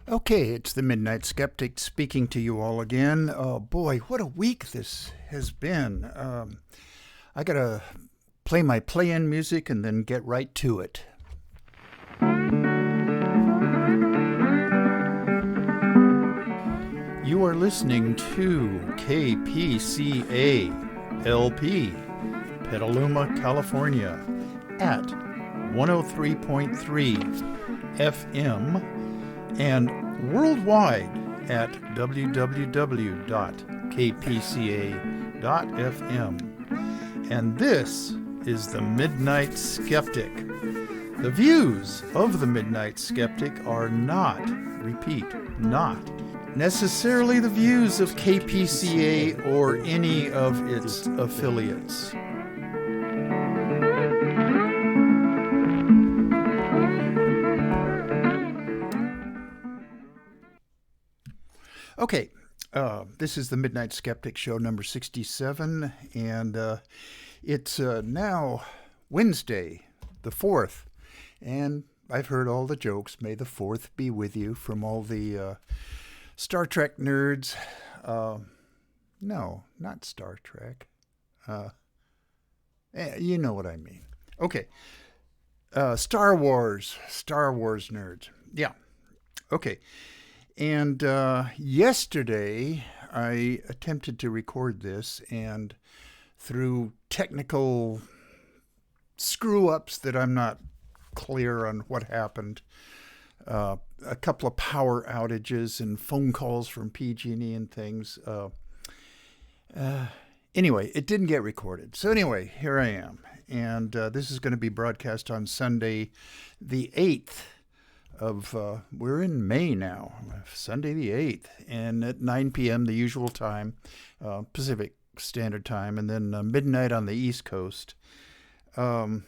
Okay, it's the Midnight Skeptic speaking to you all again. Oh boy, what a week this has been. I gotta play my play-in music and then get right to it. You are listening to KPCA LP, Petaluma, California, at 103.3 FM and worldwide at www.kpca.fm. And this is the Midnight Skeptic. The views of the Midnight Skeptic are not, repeat, not necessarily the views of KPCA or any of its affiliates. Okay, this is the Midnight Skeptic show number 67, and it's now Wednesday, the 4th, and I've heard all the jokes. May the 4th be with you from all the Star Trek nerds. No, not Star Trek. You know what I mean. Okay, Star Wars nerds. Yeah, okay. And yesterday, I attempted to record this, and through technical screw-ups that I'm not clear on what happened, a couple of power outages and phone calls from PG&E and things. Anyway, it didn't get recorded. So anyway, here I am. And this is going to be broadcast on Sunday, the 8th. We're in May now, Sunday the 8th, and at 9 p.m. the usual time, Pacific Standard Time, and then midnight on the East Coast. This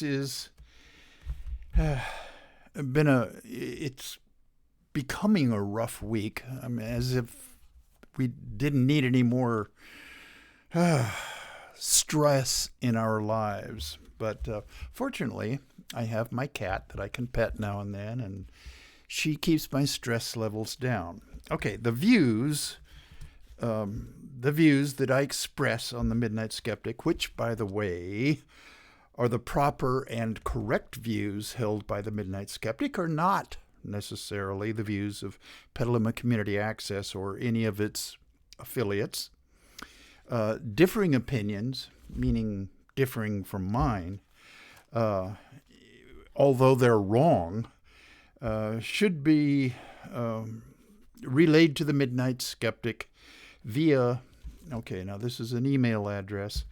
is it's becoming a rough week. I mean, as if we didn't need any more stress in our lives. But fortunately, I have my cat that I can pet now and then, and she keeps my stress levels down. Okay, the views that I express on the Midnight Skeptic, which, by the way, are the proper and correct views held by the Midnight Skeptic, are not necessarily the views of Petaluma Community Access or any of its affiliates. Differing opinions, meaning differing from mine, although they're wrong, should be relayed to the Midnight Skeptic via, okay, now this is an email address,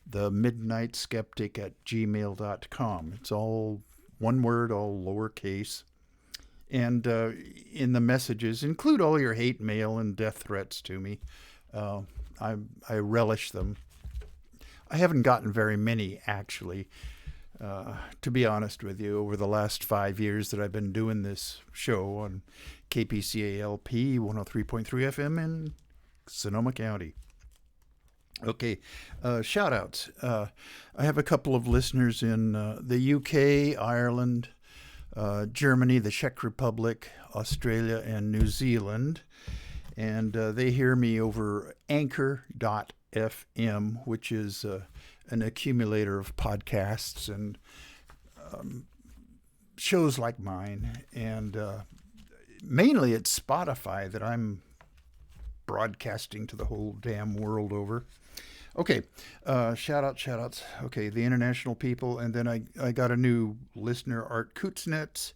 themidnightskeptic@gmail.com. It's all one word, all lowercase. And in the messages, include all your hate mail and death threats to me. I relish them. I haven't gotten very many, actually. To be honest with you, over the last 5 years that I've been doing this show on KPCA LP 103.3 FM in Sonoma County. Okay, shout outs. I have a couple of listeners in the UK, Ireland, Germany, the Czech Republic, Australia, and New Zealand. And they hear me over anchor.fm, which is an accumulator of podcasts and shows like mine. And mainly it's Spotify that I'm broadcasting to the whole damn world over. Okay, shout-outs. Okay, the international people. And then I got a new listener, Art Kuznets,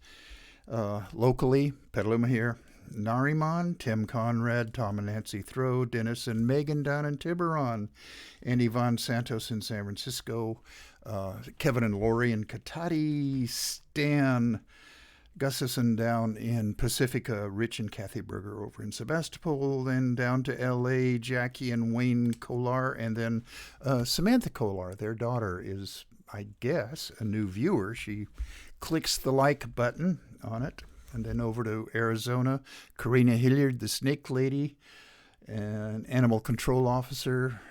locally, Petaluma here. Nariman, Tim Conrad, Tom and Nancy Throw, Dennis and Megan down in Tiburon, and Yvonne Santos in San Francisco, Kevin and Lori in Katati, Stan Gustafson down in Pacifica, Rich and Kathy Berger over in Sebastopol, then down to L.A., Jackie and Wayne Kolar, and then Samantha Kolar. Their daughter is, I guess, a new viewer. She clicks the like button on it. And then over to Arizona, Karina Hilliard, the snake lady, and animal control officer,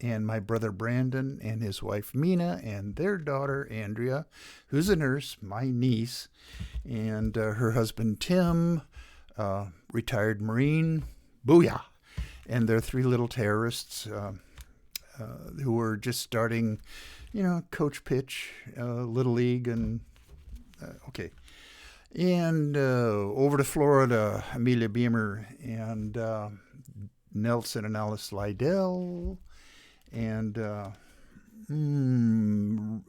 and my brother Brandon and his wife Mina and their daughter Andrea, who's a nurse, my niece, and her husband Tim, retired Marine, booyah, and their 3 little terrorists who were just starting, coach pitch, Little League, and okay. And over to Florida, Amelia Beamer and Nelson and Alice Lydell, and in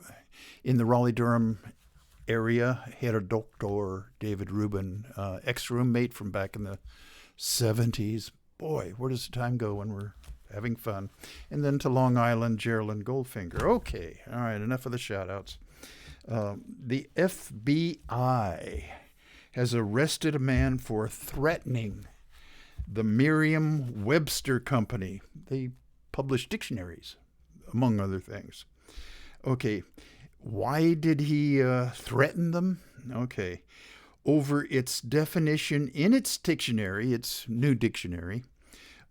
the Raleigh-Durham area, Herr Dr. David Rubin, ex-roommate from back in the 70s. Boy, where does the time go when we're having fun? And then to Long Island, Geraldine Goldfinger. Okay, all right, enough of the shout-outs. The FBI has arrested a man for threatening the Merriam-Webster Company. They publish dictionaries, among other things. Okay, why did he threaten them? Okay, over its definition in its dictionary, its new dictionary,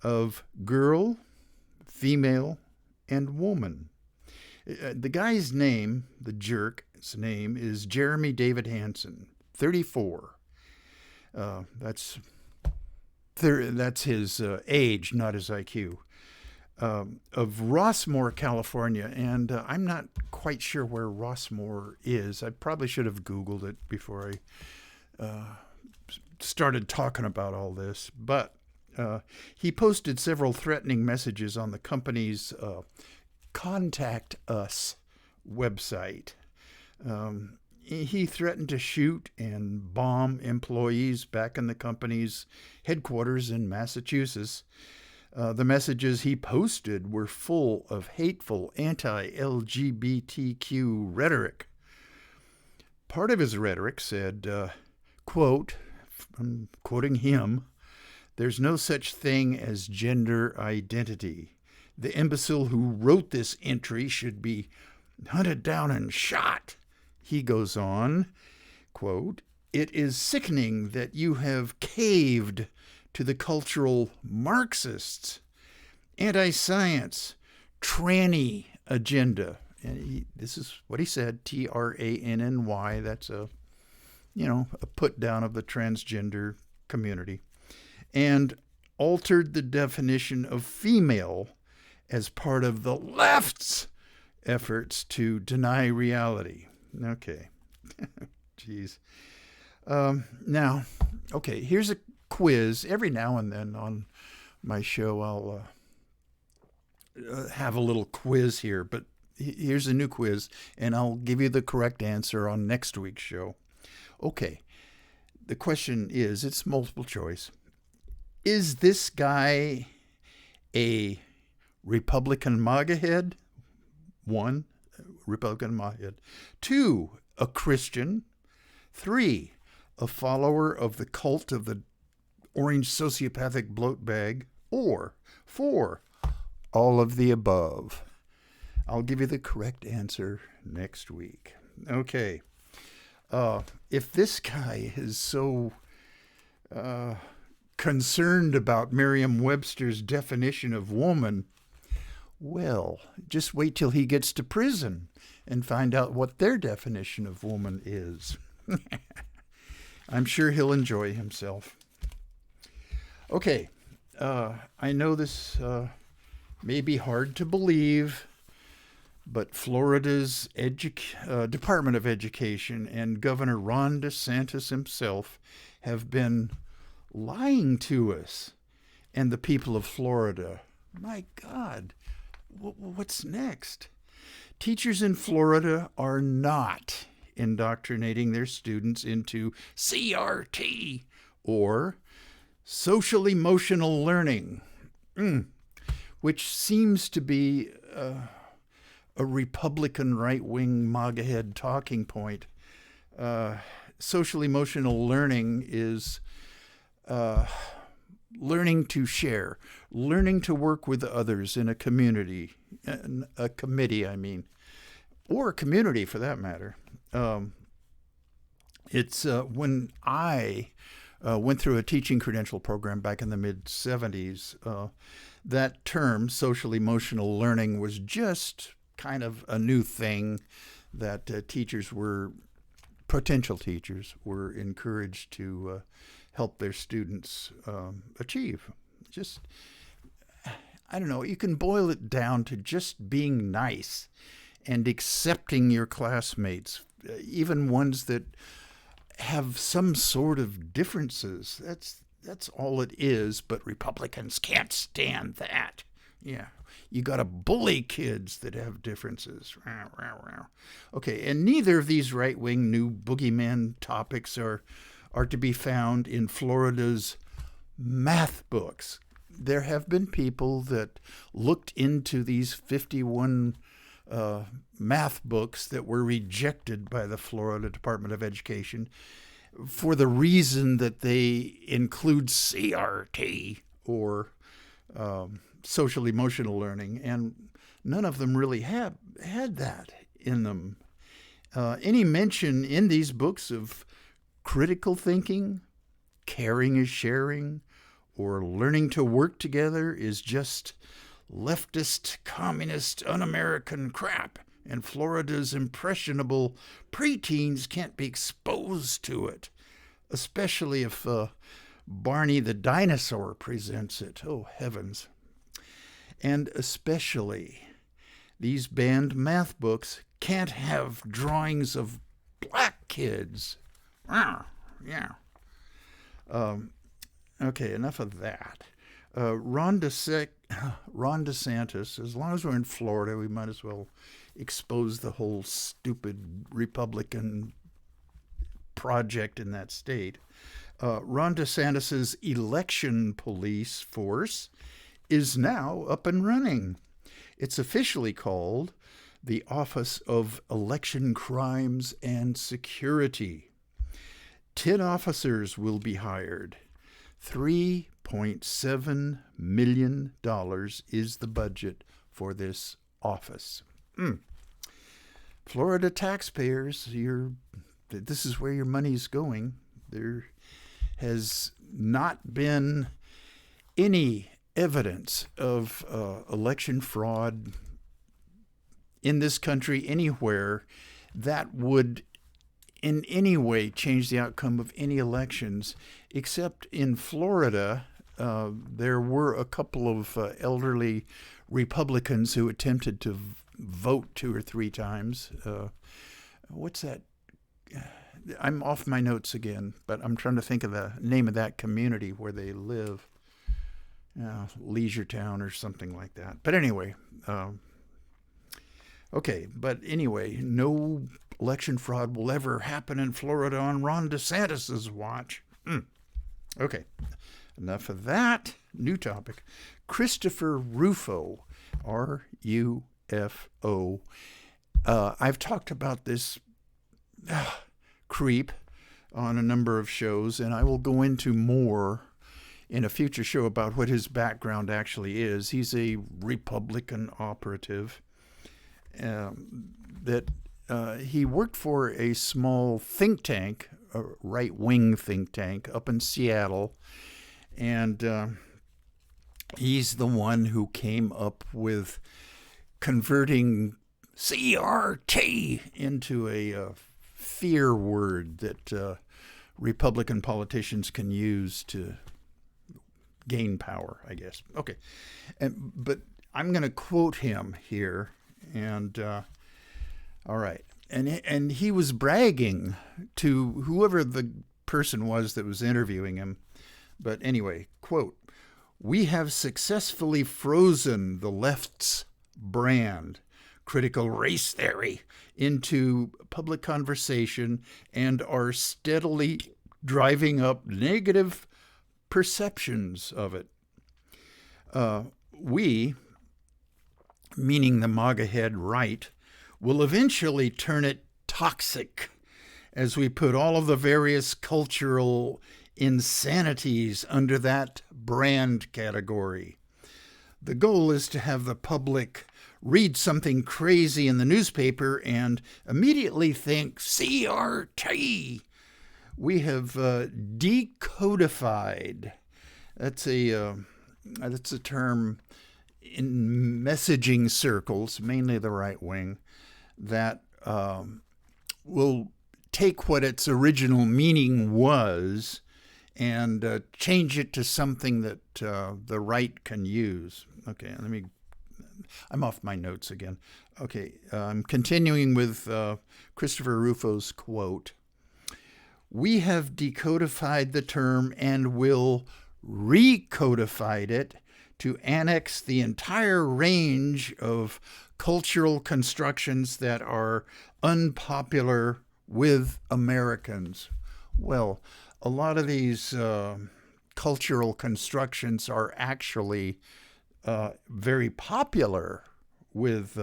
of girl, female, and woman. The guy's name, the jerk's name, is Jeremy David Hansen, 34. That's his age, not his IQ. Of Rossmore, California, and I'm not quite sure where Rossmore is. I probably should have Googled it before I started talking about all this, but he posted several threatening messages on the company's Contact Us website. He threatened to shoot and bomb employees back in the company's headquarters in Massachusetts. The messages he posted were full of hateful anti-LGBTQ rhetoric. Part of his rhetoric said, quote, I'm quoting him, "There's no such thing as gender identity. The imbecile who wrote this entry should be hunted down and shot." He goes on, quote, "It is sickening that you have caved to the cultural Marxists, anti-science, tranny agenda." And this is what he said, TRANNY. That's a put down of the transgender community. And altered the definition of female as part of the left's efforts to deny reality. Okay. Jeez. Now, okay, here's a quiz. Every now and then on my show, I'll have a little quiz here, but here's a new quiz, and I'll give you the correct answer on next week's show. Okay. The question is, it's multiple choice. Is this guy a Republican MAGA head? 1, Republican MAGA head. 2, a Christian. 3, a follower of the cult of the orange sociopathic bloat bag. Or 4, all of the above. I'll give you the correct answer next week. Okay. If this guy is so concerned about Merriam-Webster's definition of woman, well, just wait till he gets to prison and find out what their definition of woman is. I'm sure he'll enjoy himself. Okay, I know this may be hard to believe, but Florida's Department of Education and Governor Ron DeSantis himself have been lying to us and the people of Florida. My God, what's next? Teachers in Florida are not indoctrinating their students into CRT or social emotional learning, which seems to be a Republican right-wing MAGA head talking point. Social emotional learning is learning to share, learning to work with others in a community, a committee, or a community for that matter. It's when I went through a teaching credential program back in the mid-'70s, that term, social emotional learning, was just kind of a new thing that potential teachers were encouraged to help their students achieve. Just, I don't know, you can boil it down to just being nice and accepting your classmates, even ones that have some sort of differences. That's all it is, but Republicans can't stand that. Yeah, you got to bully kids that have differences. Okay, and neither of these right-wing new boogeyman topics are to be found in Florida's math books. There have been people that looked into these 51 math books that were rejected by the Florida Department of Education for the reason that they include CRT or social emotional learning, and none of them really had that in them. Any mention in these books of critical thinking, caring is sharing, or learning to work together is just leftist, communist, un-American crap, and Florida's impressionable preteens can't be exposed to it, especially if Barney the dinosaur presents it. Oh, heavens. And especially, these banned math books can't have drawings of black kids. Yeah. Okay, enough of that. Ron DeSantis, as long as we're in Florida, we might as well expose the whole stupid Republican project in that state. Ron DeSantis's election police force is now up and running. It's officially called the Office of Election Crimes and Security. 10 officers will be hired. $3.7 million is the budget for this office. Florida taxpayers, this is where your money's going. There has not been any evidence of election fraud in this country anywhere that would in any way change the outcome of any elections, except in Florida. There were a couple of elderly Republicans who attempted to vote 2 or 3 times. What's that? I'm off my notes again, but I'm trying to think of the name of that community where they live. Leisure Town or something like that. But anyway, no election fraud will ever happen in Florida on Ron DeSantis's watch. Okay, enough of that. New topic. Christopher Rufo, R-U-F-O. I've talked about this creep on a number of shows, and I will go into more in a future show about what his background actually is. He's a Republican operative that he worked for a small think tank, a right-wing think tank up in Seattle, and he's the one who came up with converting CRT into a fear word that Republican politicians can use to gain power, I guess. Okay, but I'm going to quote him here, and all right. And he was bragging to whoever the person was that was interviewing him. But anyway, quote, "We have successfully frozen the left's brand, critical race theory, into public conversation and are steadily driving up negative perceptions of it. We, meaning the MAGA head right, will eventually turn it toxic as we put all of the various cultural insanities under that brand category. The goal is to have the public read something crazy in the newspaper and immediately think CRT. We have decodified. That's a that's a term in messaging circles, mainly the right wing, that will take what its original meaning was and change it to something that the right can use. Okay, I'm off my notes again. Okay, I'm continuing with Christopher Rufo's quote. We have decodified the term and will recodified it to annex the entire range of cultural constructions that are unpopular with Americans. Well, a lot of these cultural constructions are actually very popular with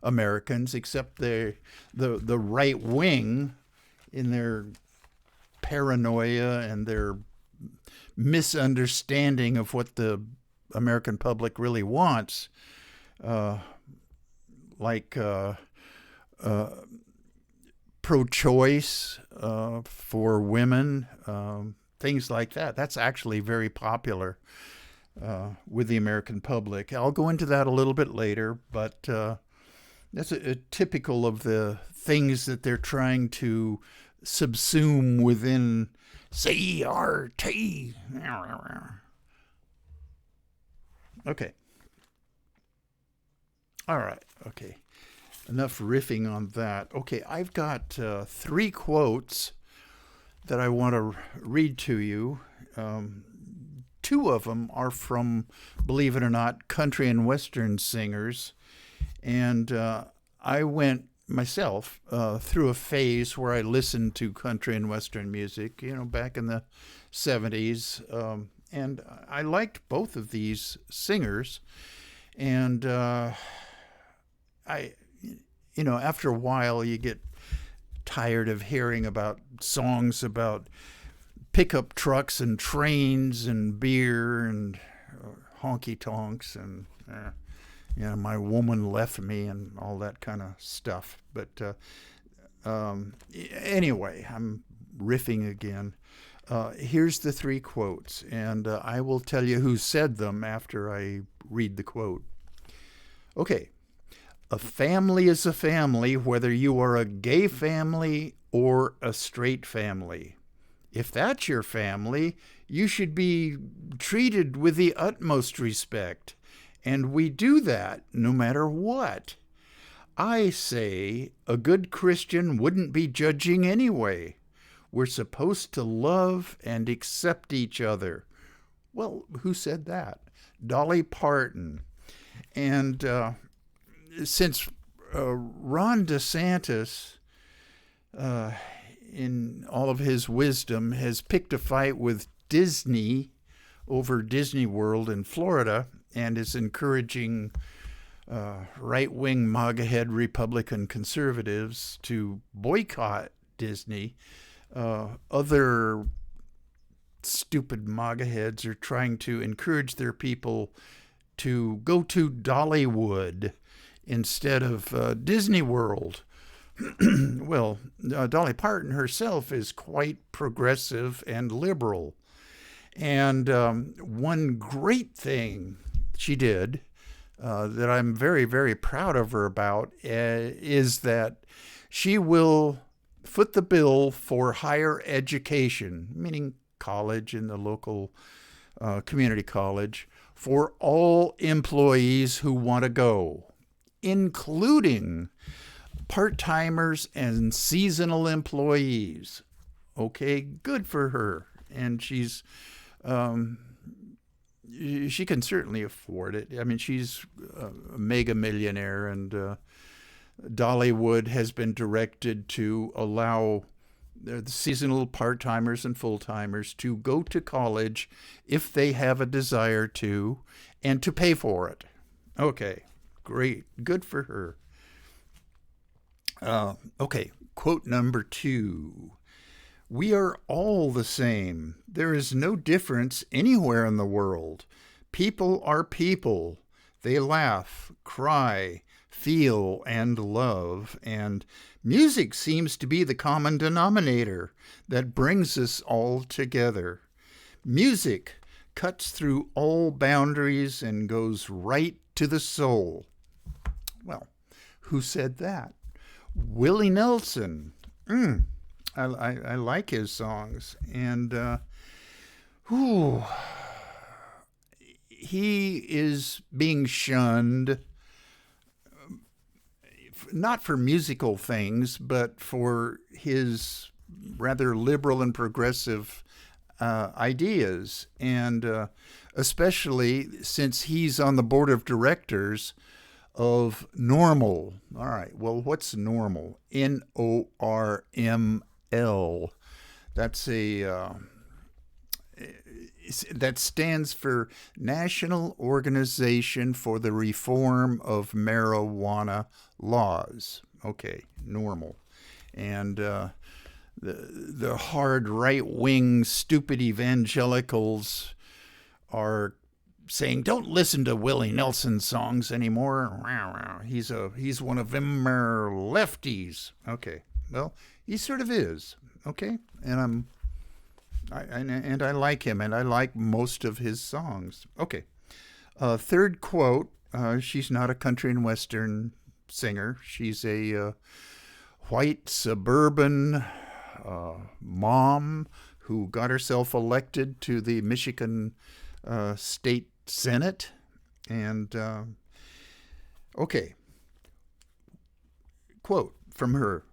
Americans, except the right wing, in their paranoia and their misunderstanding of what the American public really wants, like pro-choice for women, things like that. That's actually very popular with the American public. I'll go into that a little bit later, but that's a typical of the things that they're trying to subsume within CRT. Okay. All right. Okay. Enough riffing on that. Okay, I've got 3 quotes that I want to read to you. 2 of them are from, believe it or not, country and western singers. And I went myself through a phase where I listened to country and western music, back in the 70s. And I liked both of these singers. And after a while, you get tired of hearing about songs about pickup trucks and trains and beer and honky tonks and my woman left me and all that kind of stuff. But anyway, I'm riffing again. Here's the 3 quotes, and I will tell you who said them after I read the quote. Okay. A family is a family, whether you are a gay family or a straight family. If that's your family, you should be treated with the utmost respect. And we do that no matter what. I say a good Christian wouldn't be judging anyway. We're supposed to love and accept each other. Well, who said that? Dolly Parton. And since Ron DeSantis, in all of his wisdom, has picked a fight with Disney over Disney World in Florida and is encouraging right-wing MAGA-head Republican conservatives to boycott Disney, other stupid MAGA-heads are trying to encourage their people to go to Dollywood instead of Disney World. Well, Dolly Parton herself is quite progressive and liberal. And one great thing she did that I'm very, very proud of her about is that she will foot the bill for higher education, meaning college and the local community college, for all employees who want to go, including part-timers and seasonal employees. Okay, good for her. And she can certainly afford it. I mean, she's a mega millionaire, and Dollywood has been directed to allow the seasonal part-timers and full-timers to go to college if they have a desire to, and to pay for it. Okay, great. Good for her. Okay, quote number 2. We are all the same. There is no difference anywhere in the world. People are people. They laugh, cry, feel, and love. And music seems to be the common denominator that brings us all together. Music cuts through all boundaries and goes right to the soul. Well, who said that? Willie Nelson. I like his songs. And he is being shunned, not for musical things, but for his rather liberal and progressive ideas. And especially since he's on the board of directors of Normal. All right, well, what's Normal? NORML. That's that stands for National Organization for the Reform of Marijuana Laws. Okay, Normal. And the hard right-wing stupid evangelicals are saying, don't listen to Willie Nelson songs anymore. He's one of them lefties. Okay, well, he sort of is. Okay, and I like him, and I like most of his songs. Okay, third quote. She's not a country and western singer. She's a white suburban mom who got herself elected to the Michigan State Senate. And okay, quote from her.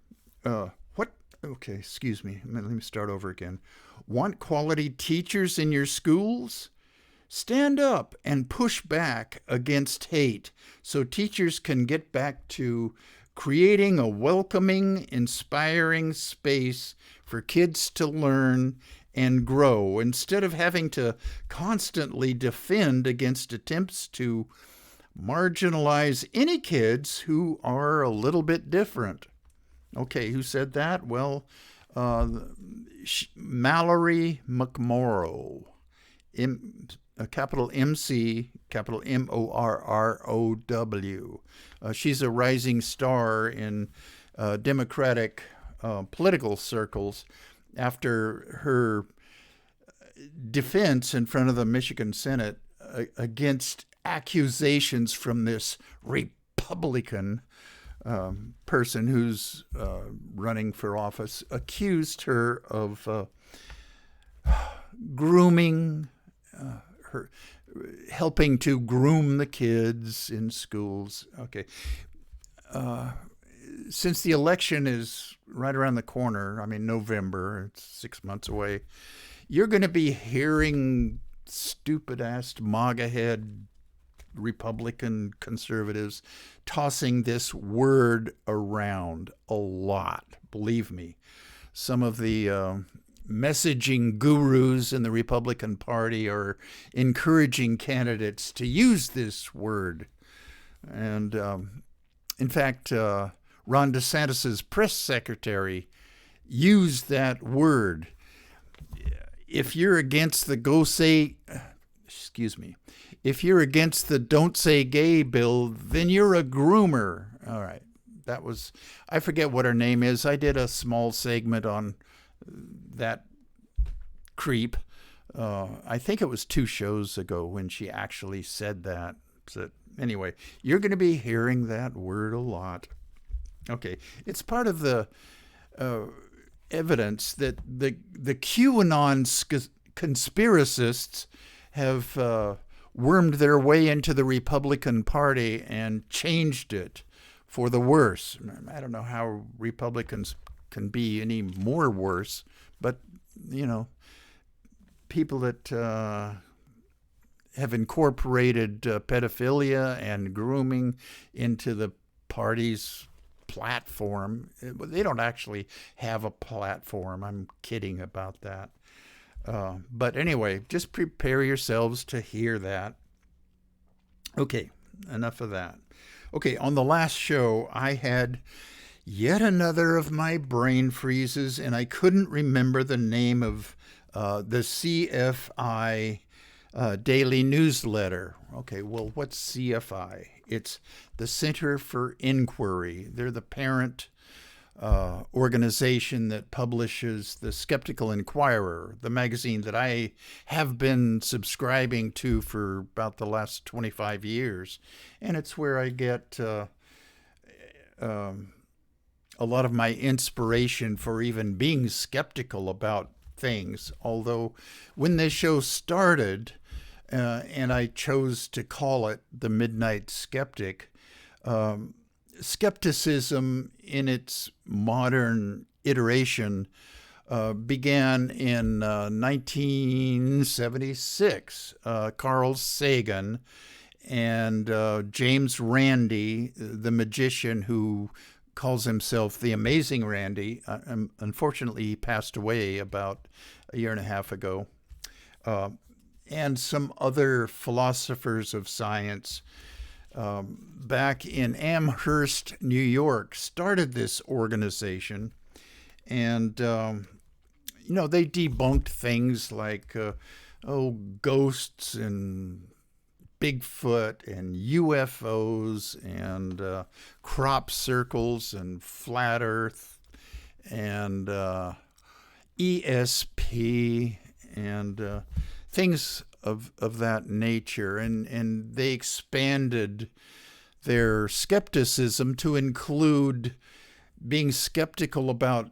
Okay, excuse me. Let me start over again. Want quality teachers in your schools? Stand up and push back against hate so teachers can get back to creating a welcoming, inspiring space for kids to learn and grow, instead of having to constantly defend against attempts to marginalize any kids who are a little bit different. Okay, who said that? Well, Mallory McMorrow, capital MC, capital MORROW. She's a rising star in Democratic political circles after her defense in front of the Michigan Senate against accusations from this Republican person who's running for office, accused her of grooming, her helping to groom the kids in schools. Okay. Since the election is right around the corner, I mean, November, it's 6 months away, you're going to be hearing stupid-ass MAGA head Republican conservatives tossing this word around a lot. Believe me, some of the messaging gurus in the Republican Party are encouraging candidates to use this word. And in fact, Ron DeSantis's press secretary used that word. If you're against the if you're against the Don't Say Gay bill, then you're a groomer. All right. That was, I forget what her name is. I did a small segment on that creep. I think it was 2 shows ago when she actually said that. So anyway, you're going to be hearing that word a lot. Okay. It's part of the evidence that the QAnon conspiracists have wormed their way into the Republican Party and changed it for the worse. I don't know how Republicans can be any more worse, but, you know, people that have incorporated pedophilia and grooming into the party's platform. They don't actually have a platform. I'm kidding about that. But anyway, just prepare yourselves to hear that. Okay, enough of that. Okay, on the last show, I had yet another of my brain freezes, and I couldn't remember the name of the CFI daily newsletter. Okay, well, what's CFI? It's the Center for Inquiry. They're the parent organization that publishes the Skeptical Inquirer, the magazine that I have been subscribing to for about the last 25 years. And it's where I get a lot of my inspiration for even being skeptical about things. Although when this show started, and I chose to call it the Midnight Skeptic, skepticism in its modern iteration began in 1976. Carl Sagan and James Randi, the magician who calls himself the Amazing Randi. Unfortunately, he passed away about a year and a half ago. And some other philosophers of science back in Amherst, New York, started this organization. And, they debunked things like, ghosts and Bigfoot and UFOs and crop circles and flat Earth and ESP and things of that nature. And they expanded their skepticism to include being skeptical about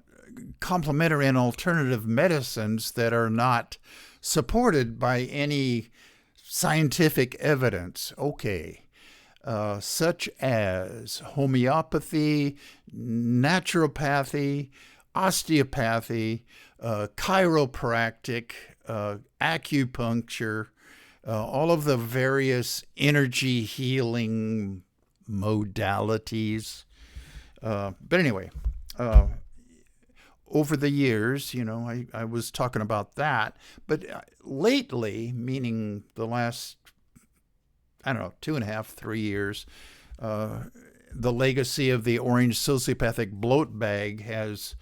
complementary and alternative medicines that are not supported by any scientific evidence, such as homeopathy, naturopathy, osteopathy, chiropractic, acupuncture, all of the various energy healing modalities. But anyway, over the years, I was talking about that. But lately, meaning the last, 2.5, 3 years, the legacy of the orange sociopathic bloat bag has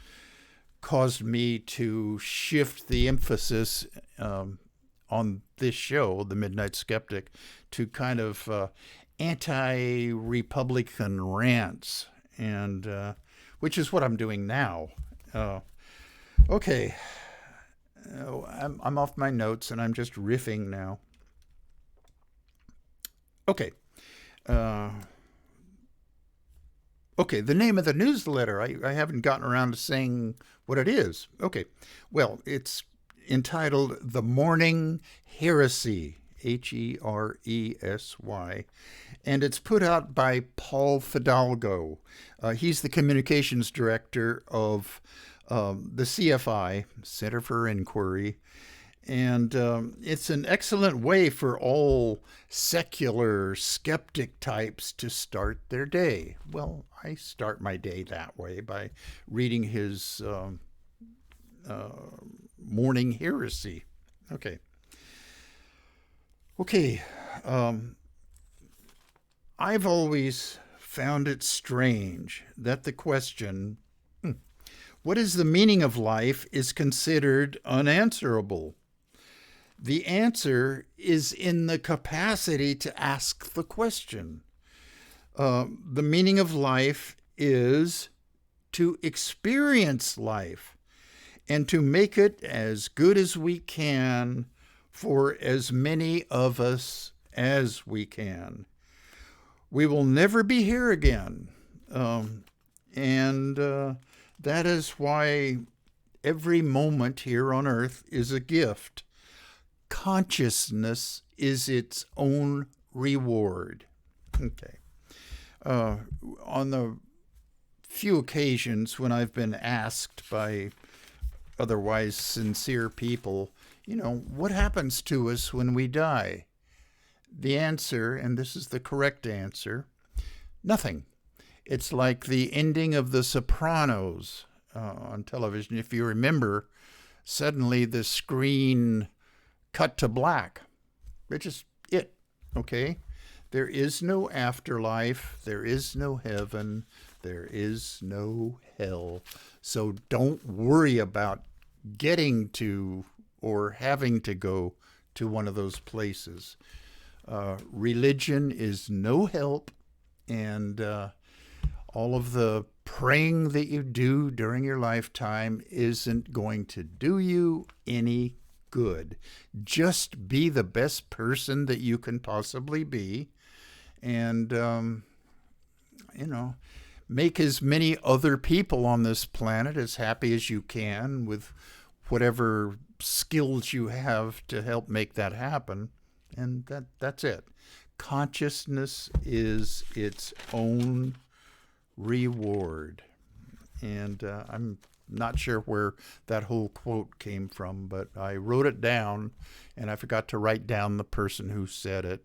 caused me to shift the emphasis on this show, The Midnight Skeptic, to kind of anti-Republican rants, and which is what I'm doing now. Okay, I'm off my notes and I'm just riffing now. Okay. The name of the newsletter, I haven't gotten around to saying what it is. Okay, well, it's entitled The Morning Heresy, Heresy, and it's put out by Paul Fidalgo. He's the communications director of the CFI, Center for Inquiry, and it's an excellent way for all secular skeptic types to start their day. Well, I start my day that way by reading his Morning Heresy. Okay. I've always found it strange that the question, what is the meaning of life, is considered unanswerable. The answer is in the capacity to ask the question. The meaning of life is to experience life and to make it as good as we can for as many of us as we can. We will never be here again. And that is why every moment here on earth is a gift. Consciousness is its own reward. Okay. On the few occasions when I've been asked by otherwise sincere people, what happens to us when we die? The answer, and this is the correct answer, nothing. It's like the ending of The Sopranos on television. If you remember, suddenly the screen cut to black. It's just it, okay? There is no afterlife. There is no heaven. There is no hell. So don't worry about getting to or having to go to one of those places. Religion is no help, and all of the praying that you do during your lifetime isn't going to do you any good. Just be the best person that you can possibly be, and make as many other people on this planet as happy as you can with whatever skills you have to help make that happen. And that's it. Consciousness is its own reward. And I'm not sure where that whole quote came from, but I wrote it down, and I forgot to write down the person who said it.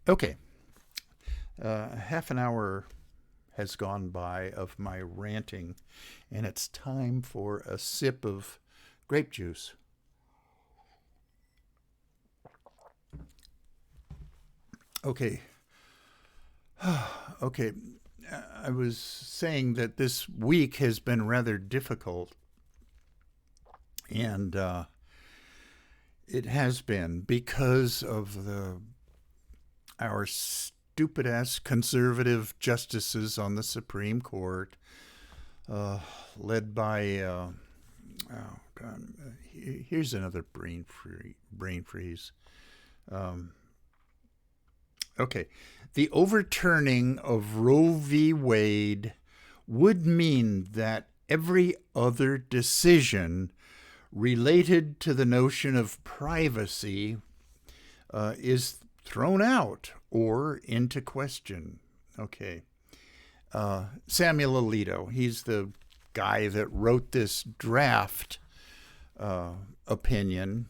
Okay. Half an hour has gone by of my ranting, and it's time for a sip of grape juice. Okay. Okay. I was saying that this week has been rather difficult, and it has been because of our stupid-ass conservative justices on the Supreme Court, led by, oh God, here's another brain freeze. Okay, the overturning of Roe v. Wade would mean that every other decision related to the notion of privacy is thrown out or into question. Okay. Samuel Alito, he's the guy that wrote this draft opinion,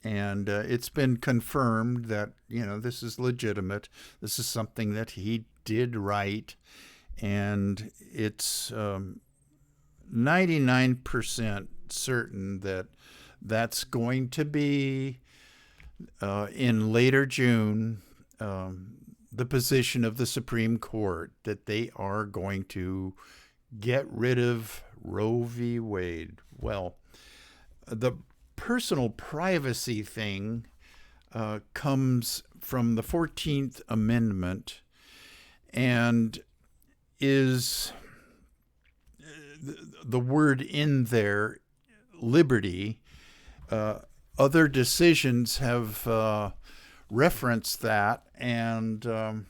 and it's been confirmed that, this is legitimate. This is something that he did write, and it's 99% certain that that's going to be in later June, the position of the Supreme Court, that they are going to get rid of Roe v. Wade. Well, the personal privacy thing comes from the 14th Amendment and is the word in there, liberty. Other decisions have referenced that and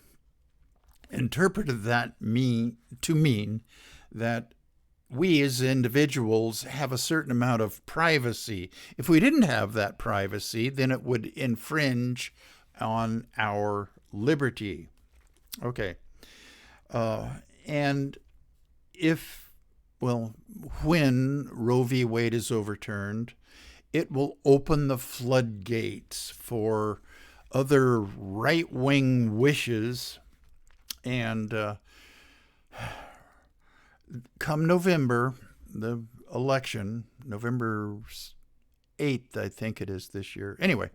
interpreted that to mean that we as individuals have a certain amount of privacy. If we didn't have that privacy, then it would infringe on our liberty. Okay. And when Roe v. Wade is overturned, it will open the floodgates for other right-wing wishes, and come November, the election, November 8th, I think it is this year. Anyway,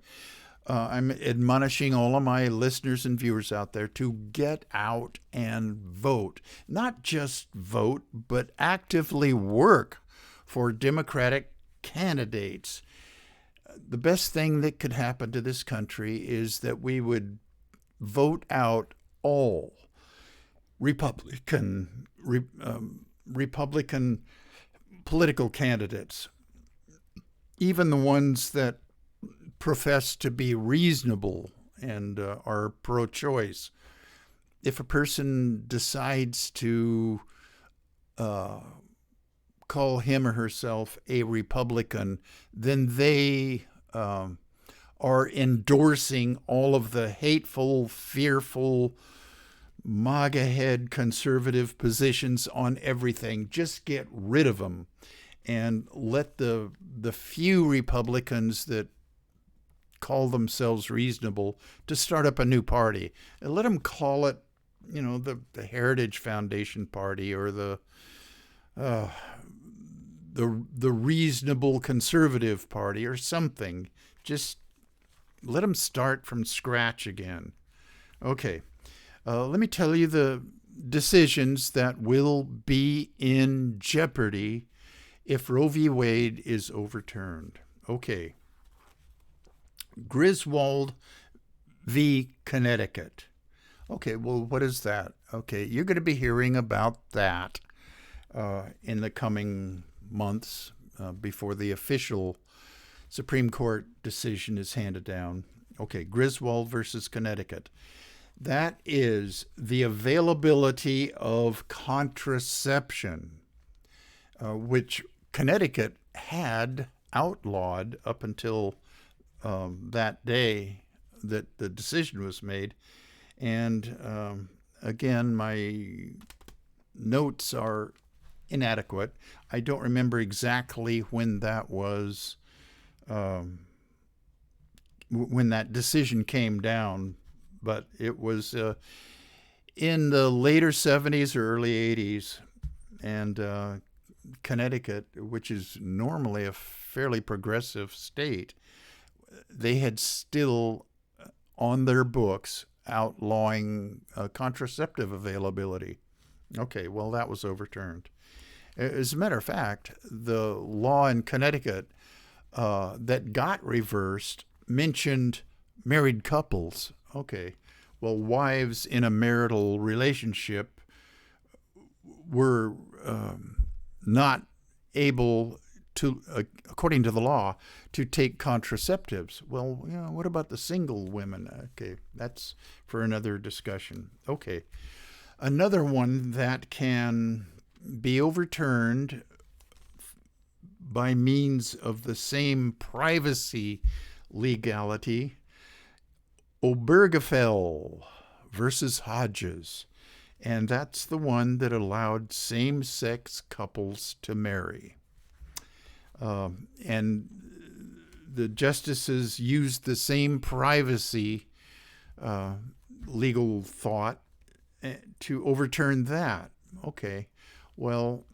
I'm admonishing all of my listeners and viewers out there to get out and vote. Not just vote, but actively work for Democratic candidates. The best thing that could happen to this country is that we would vote out all Republican political candidates, even the ones that profess to be reasonable and are pro-choice. If a person decides to call him or herself a Republican, then they are endorsing all of the hateful, fearful, MAGA-head conservative positions on everything. Just get rid of them and let the few Republicans that call themselves reasonable to start up a new party. And let them call it, the Heritage Foundation Party or the Reasonable Conservative Party or something. Just let them start from scratch again. Okay. Let me tell you the decisions that will be in jeopardy if Roe v. Wade is overturned. Okay. Griswold v. Connecticut. Okay, well, what is that? Okay, you're going to be hearing about that in the coming months before the official Supreme Court decision is handed down. Okay, Griswold versus Connecticut. That is the availability of contraception, which Connecticut had outlawed up until that day that the decision was made. And again, my notes are inadequate. I don't remember exactly when that was, when that decision came down, but it was in the later 70s or early 80s. And Connecticut, which is normally a fairly progressive state, they had still on their books outlawing contraceptive availability. Okay, well, that was overturned. As a matter of fact, the law in Connecticut that got reversed mentioned married couples. Okay, well, wives in a marital relationship were not able to, according to the law, to take contraceptives. Well, what about the single women? Okay, that's for another discussion. Okay, another one that can be overturned by means of the same privacy legality, Obergefell versus Hodges. And that's the one that allowed same-sex couples to marry. And the justices used the same privacy legal thought to overturn that. Okay, well,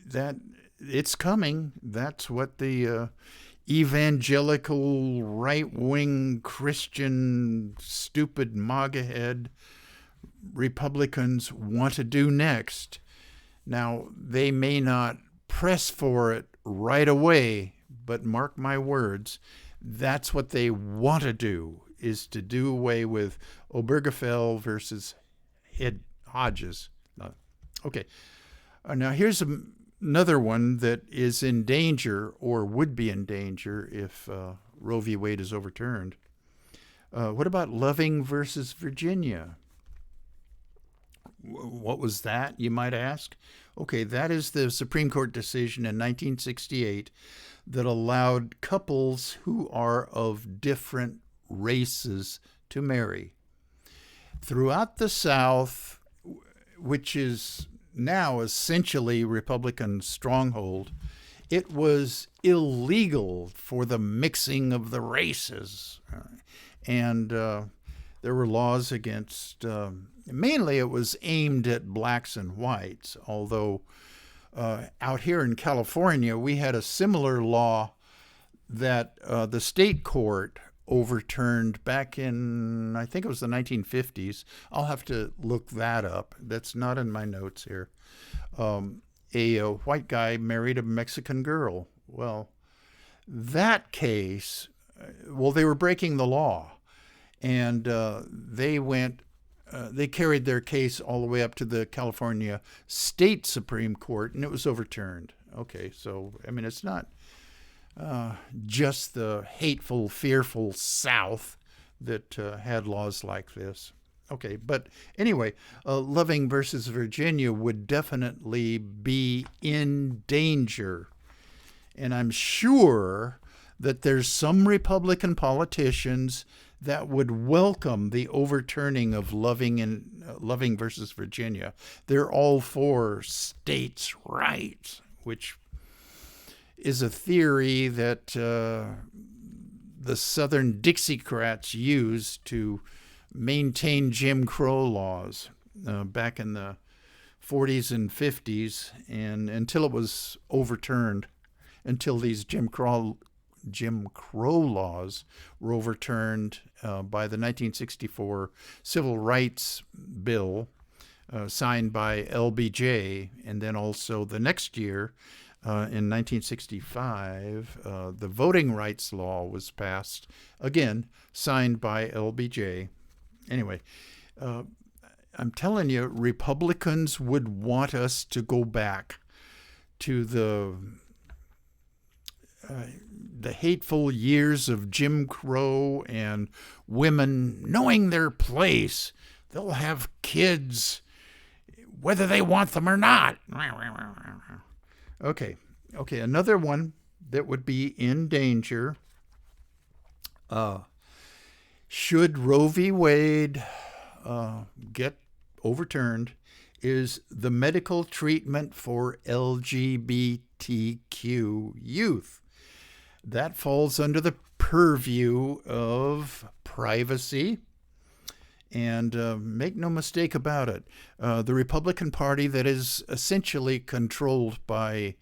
that it's coming. That's what the evangelical, right-wing, Christian, stupid MAGA-head Republicans want to do next. Now, they may not press for it right away, but mark my words, that's what they want to do, is to do away with Obergefell versus Hodges. Okay, now here's another one that is in danger, or would be in danger if Roe v. Wade is overturned. What about Loving versus Virginia? What was that, you might ask? Okay, that is the Supreme Court decision in 1968 that allowed couples who are of different races to marry. Throughout the South, which is now essentially Republican stronghold, it was illegal for the mixing of the races. And there were laws against, mainly it was aimed at blacks and whites, although out here in California, we had a similar law that the state court overturned back in, I think it was the 1950s. I'll have to look that up. That's not in my notes here. A white guy married a Mexican girl. Well, that case, they were breaking the law. And they carried their case all the way up to the California State Supreme Court, and it was overturned. Okay, so, I mean, it's not just the hateful, fearful South that had laws like this. Okay, but anyway, Loving versus Virginia would definitely be in danger. And I'm sure that there's some Republican politicians that would welcome the overturning of Loving versus Virginia. They're all for states' rights, which is a theory that the Southern Dixiecrats used to maintain Jim Crow laws back in the 40s and 50s, and until it was overturned, until these Jim Crow laws were overturned by the 1964 Civil Rights Bill signed by LBJ, and then also the next year, in 1965, the Voting Rights Law was passed, again, signed by LBJ. Anyway, I'm telling you, Republicans would want us to go back to the hateful years of Jim Crow and women knowing their place. They'll have kids whether they want them or not. Okay, another one that would be in danger. Should Roe v. Wade get overturned, is the medical treatment for LGBTQ youth. That falls under the purview of privacy. And make no mistake about it, the Republican Party that is essentially controlled by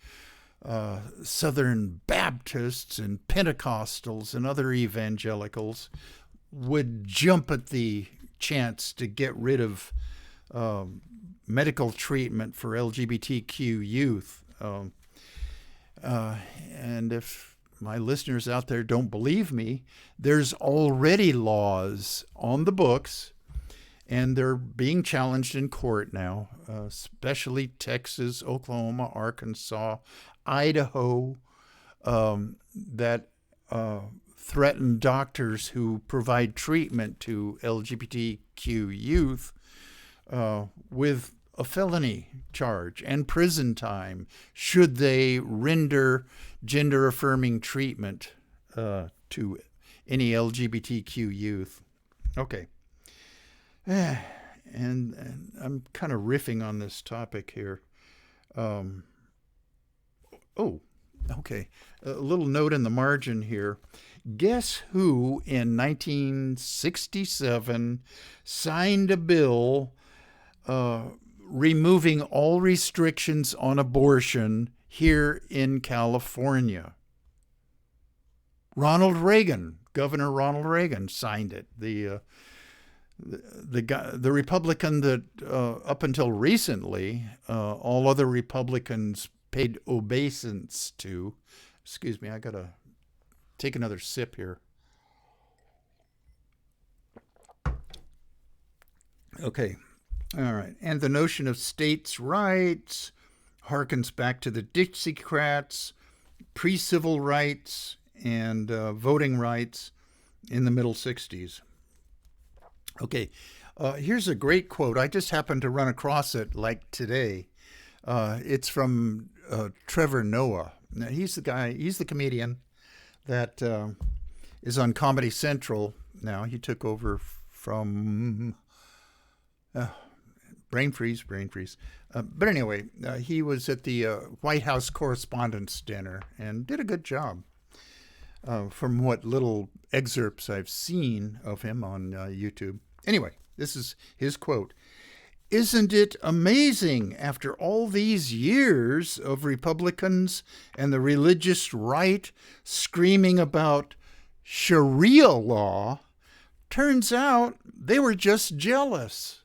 Southern Baptists and Pentecostals and other evangelicals would jump at the chance to get rid of medical treatment for LGBTQ youth. And if my listeners out there don't believe me, there's already laws on the books, and they're being challenged in court now, especially Texas, Oklahoma, Arkansas, Idaho, that threaten doctors who provide treatment to LGBTQ youth with a felony charge and prison time should they render gender-affirming treatment to any LGBTQ youth. Okay. And I'm kind of riffing on this topic here. Okay. A little note in the margin here. Guess who in 1967 signed a bill removing all restrictions on abortion here in California? Ronald Reagan, Governor Ronald Reagan signed it. The Republican that up until recently all other Republicans paid obeisance to. Excuse me, I gotta take another sip here. Okay, all right. And the notion of states' rights harkens back to the Dixiecrats, pre-civil rights, and voting rights in the middle 60s. Okay, here's a great quote. I just happened to run across it like today. It's from Trevor Noah. Now, he's the comedian that is on Comedy Central now. He took over from brain freeze. But anyway, he was at the White House Correspondents' Dinner and did a good job. From what little excerpts I've seen of him on YouTube. Anyway, this is his quote. "Isn't it amazing, after all these years of Republicans and the religious right screaming about Sharia law, turns out they were just jealous."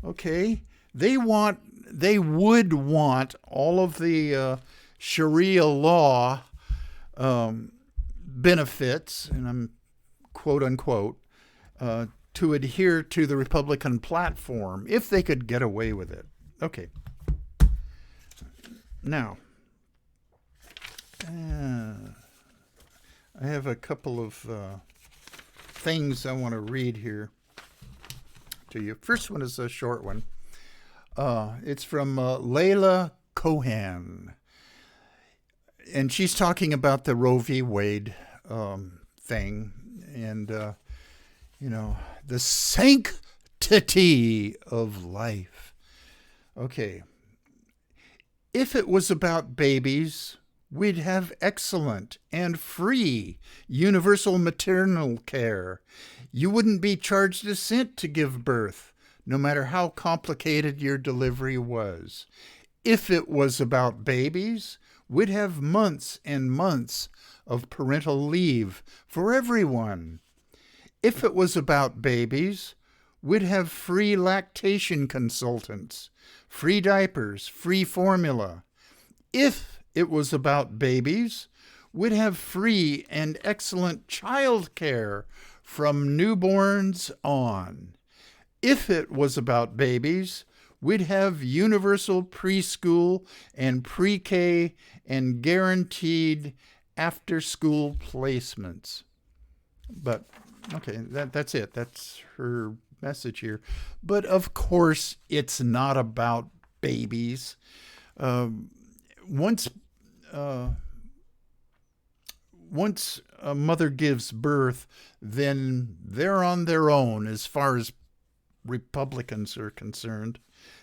Okay? They would want all of the Sharia law benefits, and I'm quote unquote, to adhere to the Republican platform if they could get away with it. Okay. Now, I have a couple of things I want to read here to you. First one is a short one. It's from Layla Cohen. And she's talking about the Roe v. Wade thing and, the sanctity of life. Okay. If it was about babies, we'd have excellent and free universal maternal care. You wouldn't be charged a cent to give birth, no matter how complicated your delivery was. If it was about babies, we'd have months and months of parental leave for everyone. If it was about babies, we'd have free lactation consultants, free diapers, free formula. If it was about babies, we'd have free and excellent child care from newborns on. If it was about babies, we'd have universal preschool and pre-K and guaranteed after-school placements. But, okay, that's it. That's her message here. But, of course, it's not about babies. Once a mother gives birth, then they're on their own as far as Republicans are concerned.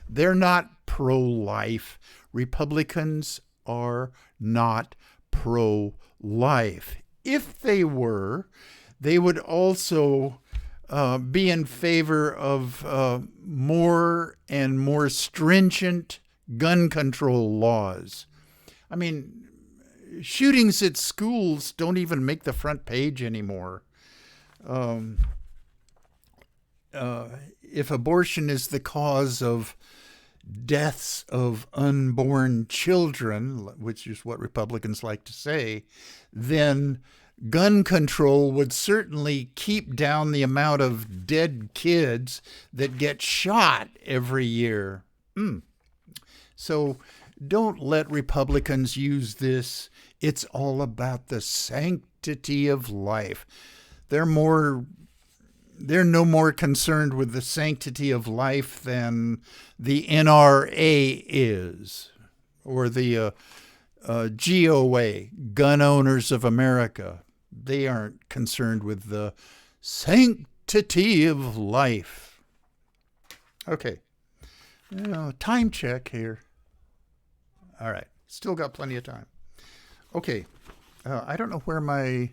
They're not pro-life. Republicans are not pro-life. If they were, they would also be in favor of more and more stringent gun control laws. I mean, shootings at schools don't even make the front page anymore. If abortion is the cause of deaths of unborn children, which is what Republicans like to say, then gun control would certainly keep down the amount of dead kids that get shot every year. So don't let Republicans use this. It's all about the sanctity of life. They're no more concerned with the sanctity of life than the NRA is, or the GOA, Gun Owners of America. They aren't concerned with the sanctity of life. Okay, time check here. All right, still got plenty of time. Okay, I don't know where my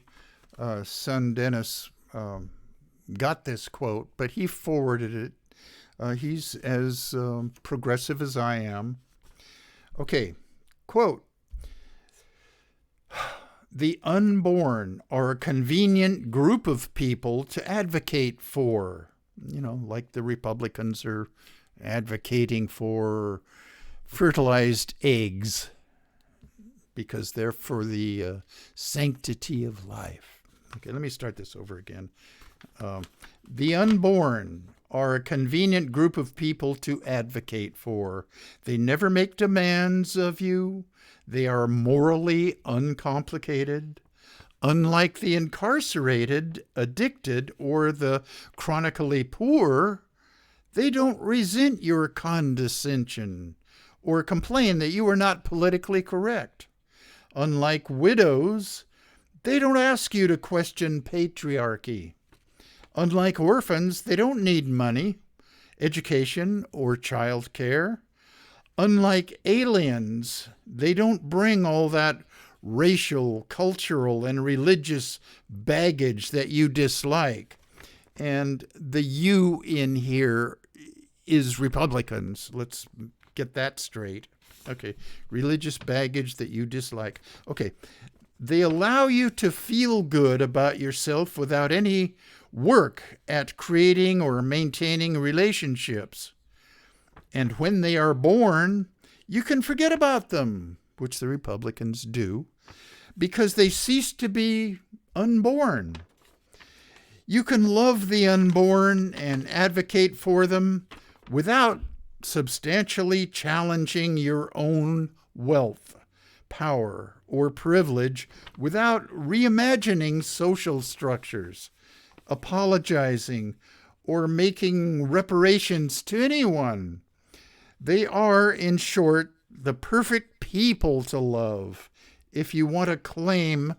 son Dennis got this quote, but he forwarded it. He's as progressive as I am. Okay, quote, "The unborn are a convenient group of people to advocate for," like the Republicans are advocating for fertilized eggs because they're for the sanctity of life. Okay, let me start this over again. The unborn are a convenient group of people to advocate for. They never make demands of you. They are morally uncomplicated. Unlike the incarcerated, addicted, or the chronically poor, they don't resent your condescension or complain that you are not politically correct. Unlike widows, they don't ask you to question patriarchy. Unlike orphans, they don't need money, education, or child care. Unlike aliens, they don't bring all that racial, cultural, and religious baggage that you dislike. And the "you" in here is Republicans. Let's get that straight. Okay, religious baggage that you dislike. Okay, they allow you to feel good about yourself without any work at creating or maintaining relationships. And when they are born, you can forget about them, which the Republicans do, because they cease to be unborn. You can love the unborn and advocate for them without substantially challenging your own wealth, power, or privilege, without reimagining social structures, apologizing, or making reparations to anyone. They are, in short, the perfect people to love if you want to claim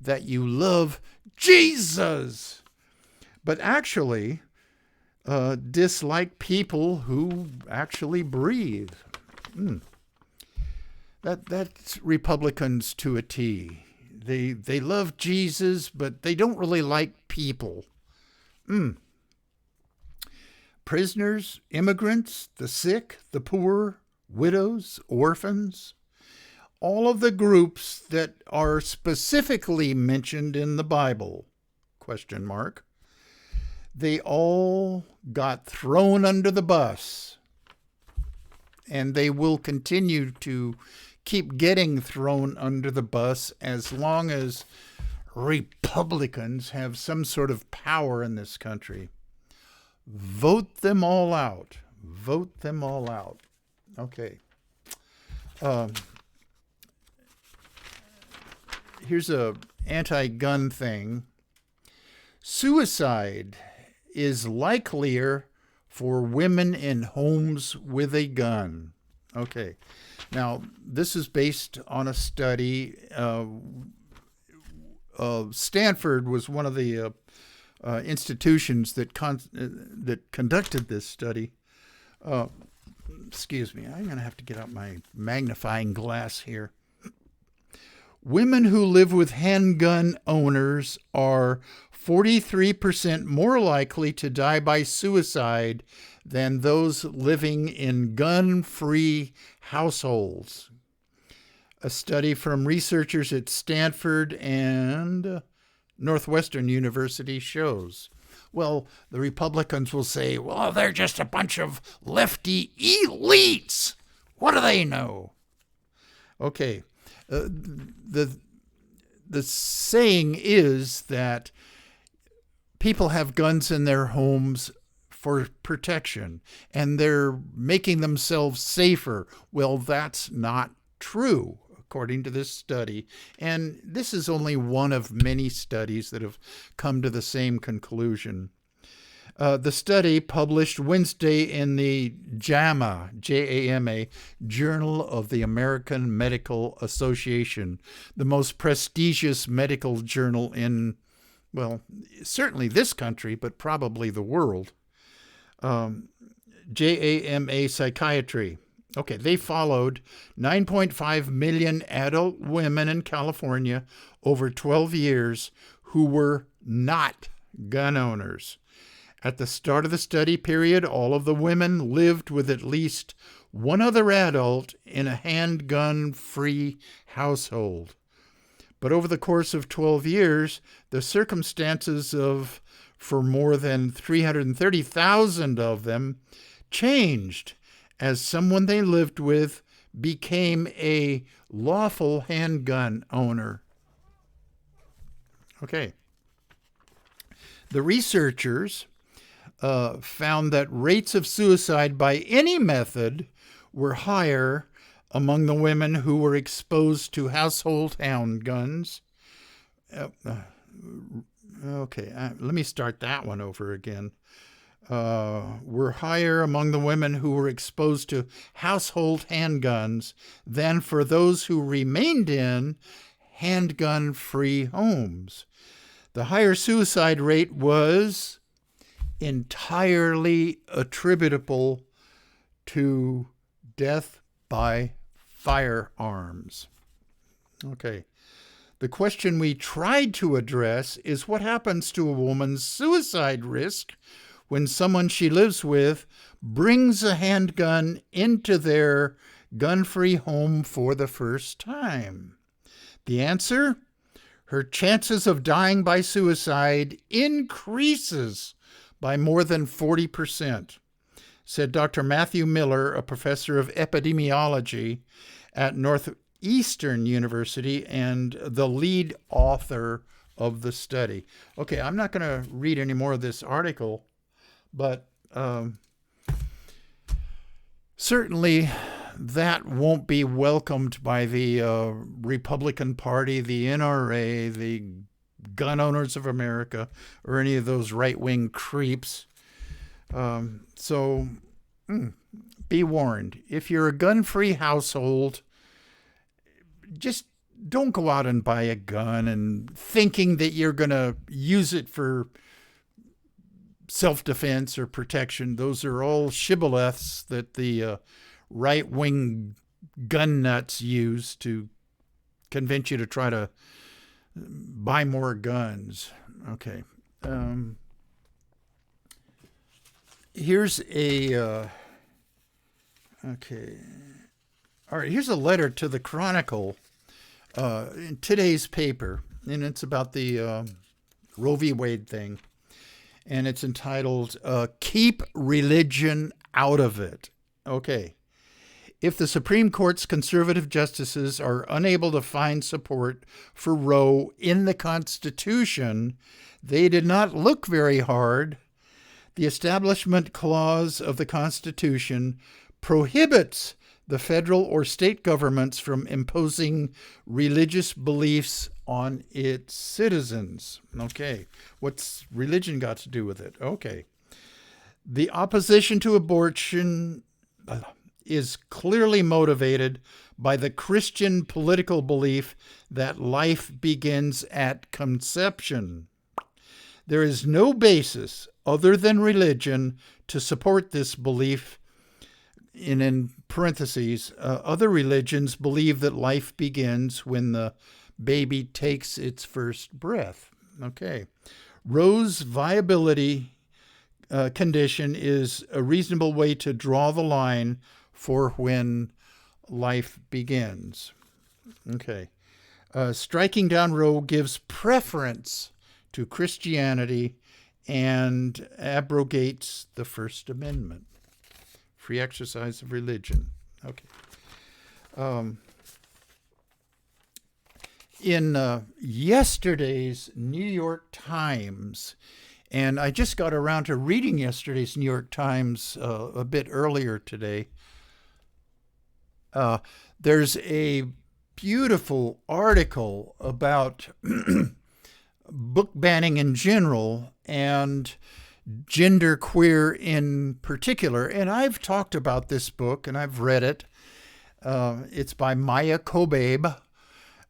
that you love Jesus, but actually dislike people who actually breathe. That's Republicans to a T. They love Jesus, but they don't really like people. Prisoners, immigrants, the sick, the poor, widows, orphans, all of the groups that are specifically mentioned in the Bible, ? They all got thrown under the bus, and they will continue to keep getting thrown under the bus as long as Republicans have some sort of power in this country. Vote them all out. Vote them all out. Okay. Here's a anti-gun thing. Suicide is likelier for women in homes with a gun. Okay. Now, this is based on a study. Stanford was one of the institutions that conducted this study. Excuse me, I'm going to have to get out my magnifying glass here. Women who live with handgun owners are 43% more likely to die by suicide than those living in gun-free households. A study from researchers at Stanford and Northwestern University shows. Well, the Republicans will say, well, they're just a bunch of lefty elites. What do they know? Okay. The saying is that people have guns in their homes for protection, and they're making themselves safer. Well, that's not true, according to this study. And this is only one of many studies that have come to the same conclusion. The study, published Wednesday in the JAMA, J-A-M-A, Journal of the American Medical Association, the most prestigious medical journal in, well, certainly this country, but probably the world. JAMA Psychiatry. Okay, they followed 9.5 million adult women in California over 12 years who were not gun owners. At the start of the study period, all of the women lived with at least one other adult in a handgun-free household. But over the course of 12 years, the circumstances for more than 330,000 of them changed as someone they lived with became a lawful handgun owner. Okay. The researchers found that rates of suicide by any method were higher among the women who were exposed to household handguns. Let me start that one over again. Were higher among the women who were exposed to household handguns than for those who remained in handgun-free homes. The higher suicide rate was entirely attributable to death by firearms. Okay. The question we tried to address is what happens to a woman's suicide risk when someone she lives with brings a handgun into their gun-free home for the first time. The answer? Her chances of dying by suicide increases by more than 40%, said Dr. Matthew Miller, a professor of epidemiology at Northeastern University and the lead author of the study. Okay, I'm not going to read any more of this article, but certainly that won't be welcomed by the Republican Party, the NRA, the Gun Owners of America, or any of those right-wing creeps. So be warned. If you're a gun-free household, just don't go out and buy a gun and thinking that you're going to use it for self-defense or protection. Those are all shibboleths that the right-wing gun nuts use to convince you to try to buy more guns. Okay. Here's a... okay. All right, here's a letter to the Chronicle in today's paper, and it's about the Roe v. Wade thing. And it's entitled, Keep Religion Out of It. Okay. If the Supreme Court's conservative justices are unable to find support for Roe in the Constitution, they did not look very hard. The Establishment Clause of the Constitution prohibits the federal or state governments from imposing religious beliefs on its citizens. Okay, what's religion got to do with it? Okay. The opposition to abortion is clearly motivated by the Christian political belief that life begins at conception. There is no basis other than religion to support this belief. In parentheses, other religions believe that life begins when the baby takes its first breath. Okay. Roe's viability condition is a reasonable way to draw the line for when life begins. Okay. Striking down Roe gives preference to Christianity and abrogates the First Amendment. Free exercise of religion. Okay. In yesterday's New York Times, and I just got around to reading yesterday's New York Times a bit earlier today, there's a beautiful article about book banning in general and genderqueer in particular. And I've talked about this book and I've read it. It's by Maya Kobabe,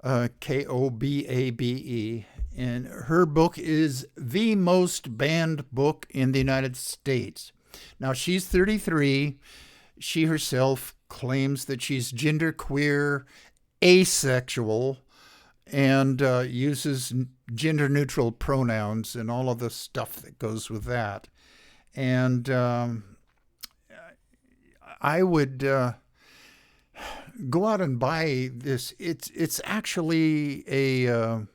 Kobabe. And her book is the most banned book in the United States. Now, she's 33. She herself claims that she's genderqueer, asexual, and uses gender-neutral pronouns and all of the stuff that goes with that. And I would go out and buy this. It's actually a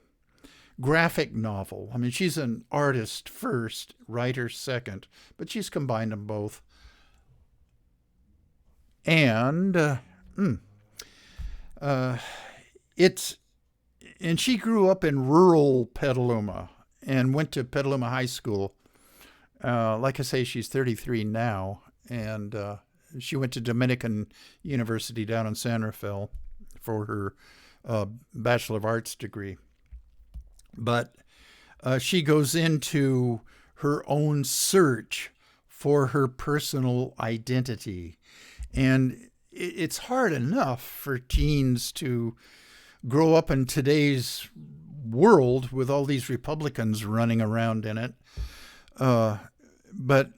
graphic novel. I mean, she's an artist first, writer second, but she's combined them both. And and she grew up in rural Petaluma and went to Petaluma High School. Like I say, she's 33 now, and she went to Dominican University down in San Rafael for her Bachelor of Arts degree. But she goes into her own search for her personal identity. And it's hard enough for teens to grow up in today's world with all these Republicans running around in it. But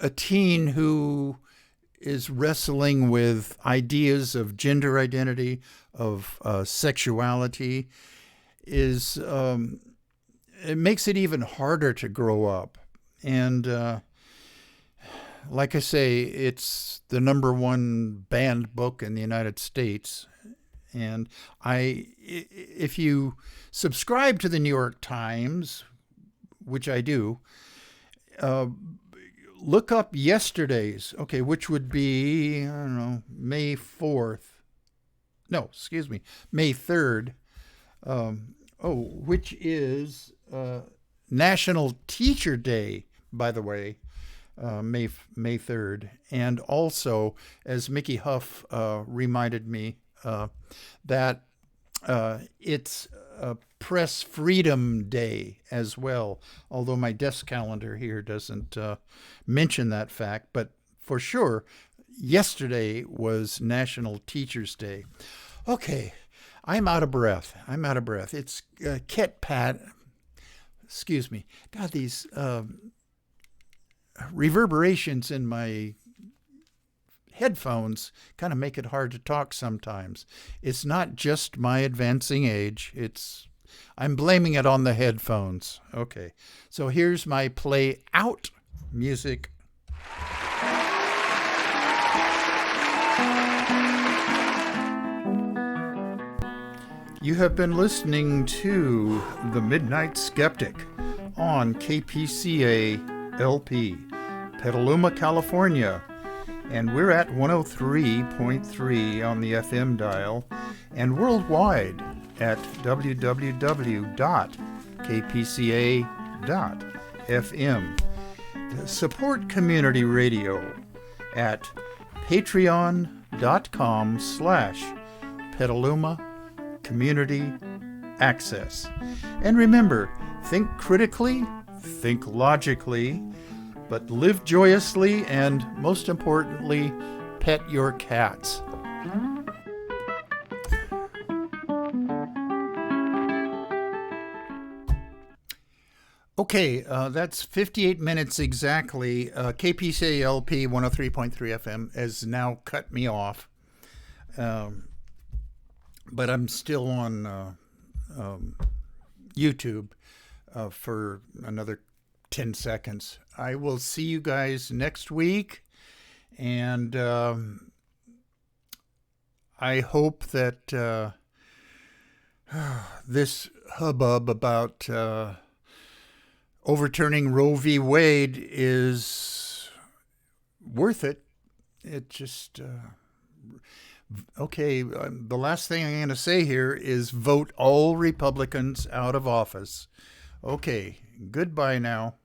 a teen who is wrestling with ideas of gender identity, of sexuality, it makes it even harder to grow up. And like I say, it's the #1 banned book in the United States. And if you subscribe to the New York Times, which I do, look up yesterday's, which would be, I don't know, May 3rd, which is National Teacher Day, by the way, May 3rd. And also, as Mickey Huff reminded me, that it's Press Freedom Day as well, although my desk calendar here doesn't mention that fact. But for sure, yesterday was National Teachers Day. Okay, I'm out of breath. It's Ket Pat. Excuse me. God, these reverberations in my headphones kind of make it hard to talk sometimes. It's not just my advancing age. I'm blaming it on the headphones. Okay, so here's my play out music. You have been listening to The Midnight Skeptic on KPCA LP, Petaluma, California. And we're at 103.3 on the FM dial and worldwide at www.kpca.fm. FM. Support community radio at patreon.com/Petaluma Community Access. And remember, think critically, think logically, but live joyously, and most importantly, pet your cats. Okay, that's 58 minutes exactly. KPCLP 103.3 FM has now cut me off. But I'm still on YouTube for another 10 seconds. I will see you guys next week, and I hope that this hubbub about overturning Roe v. Wade is worth it. It just... Okay, the last thing I'm going to say here is vote all Republicans out of office. Okay, goodbye now.